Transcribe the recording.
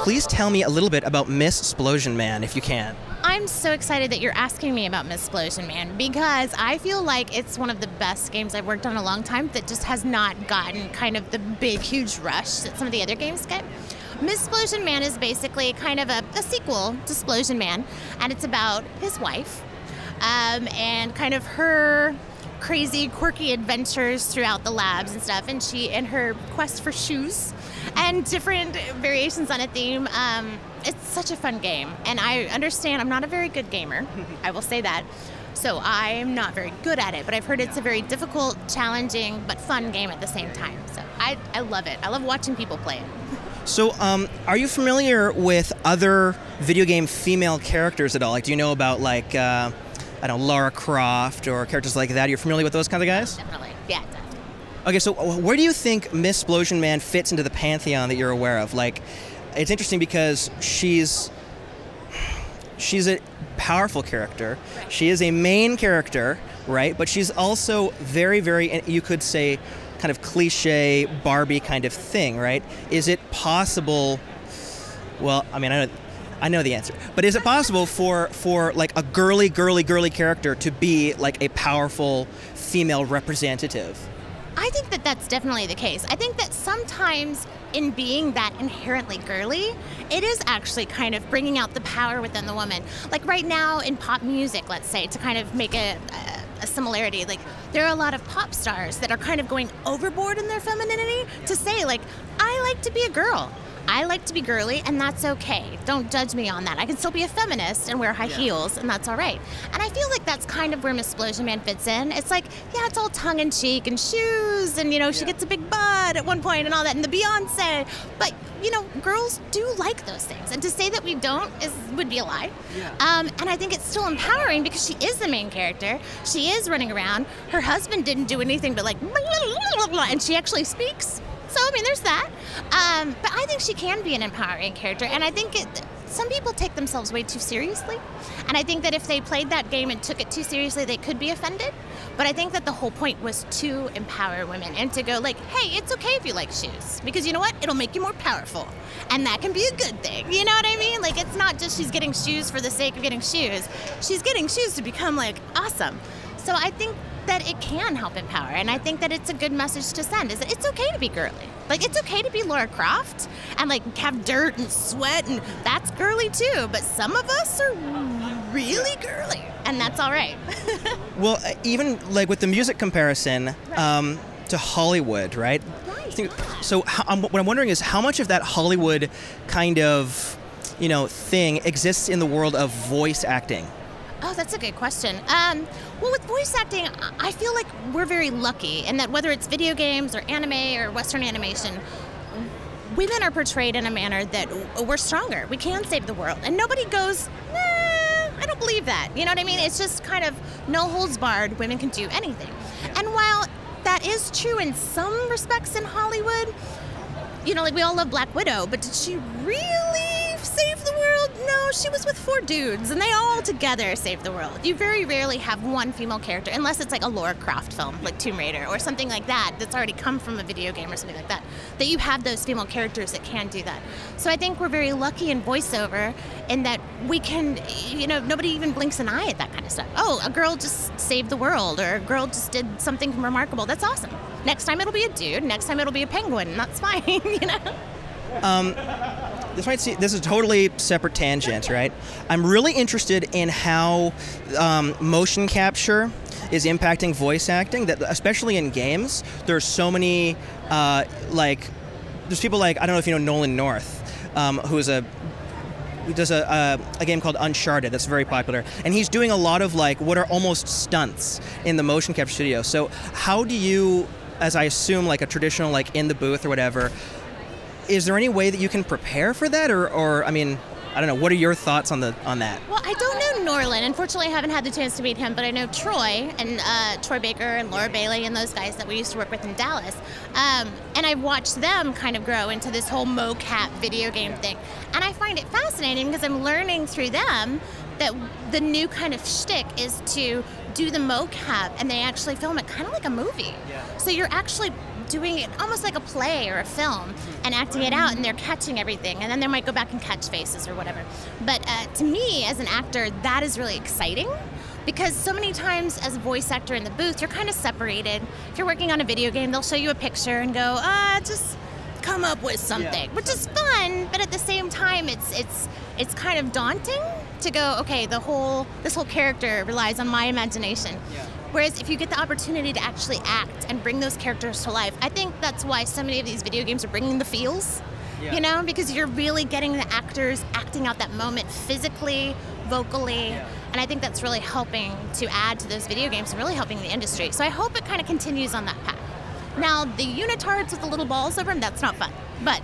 please tell me a little bit about Miss Splosion Man, if you can. I'm so excited that you're asking me about Miss Splosion Man because I feel like it's one of the best games I've worked on in a long time that just has not gotten kind of the big, huge rush that some of the other games get. Miss Splosion Man is basically kind of a sequel to Splosion Man, and it's about his wife and kind of her crazy, quirky adventures throughout the labs and stuff, and her quest for shoes and different variations on a theme. It's such a fun game, and I understand I'm not a very good gamer, I will say that, so I'm not very good at it, but I've heard it's a very difficult, challenging, but fun game at the same time, so I love it. I love watching people play it. So, are you familiar with other video game female characters at all? Like, do you know about, like, I don't know, Lara Croft or characters like that? You're familiar with those kinds of guys? Definitely, yeah, definitely. Okay, so where do you think Miss Splosion Man fits into the pantheon that you're aware of? Like, it's interesting because she's a powerful character. Right. She is a main character, right? But she's also very, very, you could say, kind of cliche Barbie kind of thing, right? Is it possible? Well, I mean, I know the answer, but is it possible for like a girly character to be like a powerful female representative? I think that that's definitely the case. I think that sometimes in being that inherently girly, it is actually kind of bringing out the power within the woman. Like right now in pop music, let's say, to kind of make a similarity, like there are a lot of pop stars that are kind of going overboard in their femininity to say like, I like to be a girl. I like to be girly, and that's okay. Don't judge me on that. I can still be a feminist and wear high heels, and that's all right. And I feel like that's kind of where Miss Splosion Man fits in. It's like, yeah, it's all tongue-in-cheek and shoes, and, you know, she gets a big butt at one point and all that, and the Beyonce. But, you know, girls do like those things. And to say that we don't would be a lie. Yeah. And I think it's still empowering because she is the main character. She is running around. Her husband didn't do anything but like, and she actually speaks. So, I mean, there's that. But I think she can be an empowering character, and I think some people take themselves way too seriously. And I think that if they played that game and took it too seriously, they could be offended. But I think that the whole point was to empower women and to go like, hey, it's okay if you like shoes. Because you know what? It'll make you more powerful. And that can be a good thing. You know what I mean? Like, it's not just she's getting shoes for the sake of getting shoes. She's getting shoes to become, like, awesome. So I think that it can help empower, and I think that it's a good message to send, is that it's okay to be girly. Like, it's okay to be Lara Croft and, like, have dirt and sweat, and that's girly, too. But some of us are really girly, and that's all right. Well, even, like, with the music comparison to Hollywood, right? Right. So what I'm wondering is how much of that Hollywood kind of, you know, thing exists in the world of voice acting? Oh, that's a good question. Well, with voice acting, I feel like we're very lucky in that whether it's video games or anime or Western animation, women are portrayed in a manner that we're stronger. We can save the world. And nobody goes, nah, I don't believe that. You know what I mean? It's just kind of no holds barred. Women can do anything. And while that is true in some respects in Hollywood, you know, like we all love Black Widow, but did she really save the world? No, she was with 4 dudes, and they all together saved the world. You very rarely have one female character, unless it's like a Lara Croft film, like Tomb Raider, or something like that, that's already come from a video game or something like that, that you have those female characters that can do that. So I think we're very lucky in voiceover in that we can, you know, nobody even blinks an eye at that kind of stuff. Oh, a girl just saved the world, or a girl just did something remarkable. That's awesome. Next time it'll be a dude, next time it'll be a penguin, and that's fine, you know? This is a totally separate tangent, right? I'm really interested in how motion capture is impacting voice acting, that especially in games. There's so many, there's people like, I don't know if you know Nolan North, who does a game called Uncharted that's very popular, and he's doing a lot of like what are almost stunts in the motion capture studio. So how do you, as I assume like a traditional like in the booth or whatever, is there any way that you can prepare for that, or I mean, I don't know. What are your thoughts on that? Well, I don't know Norland. Unfortunately, I haven't had the chance to meet him, but I know Troy and Troy Baker and Laura Bailey and those guys that we used to work with in Dallas. And I've watched them kind of grow into this whole mocap video game thing. And I find it fascinating because I'm learning through them that the new kind of shtick is to do the mocap, and they actually film it kind of like a movie. Yeah. So you're actually doing it almost like a play or a film and acting it out, and they're catching everything, and then they might go back and catch faces or whatever. But to me, as an actor, that is really exciting, because so many times as a voice actor in the booth, you're kind of separated. If you're working on a video game, they'll show you a picture and go, just come up with something, which is fun, but at the same time, it's kind of daunting to go, okay, this whole character relies on my imagination. Whereas if you get the opportunity to actually act and bring those characters to life, I think that's why so many of these video games are bringing the feels, you know, because you're really getting the actors acting out that moment physically, vocally, and I think that's really helping to add to those video games and really helping the industry. So I hope it kind of continues on that path. Now, the unitards with the little balls over them, that's not fun, but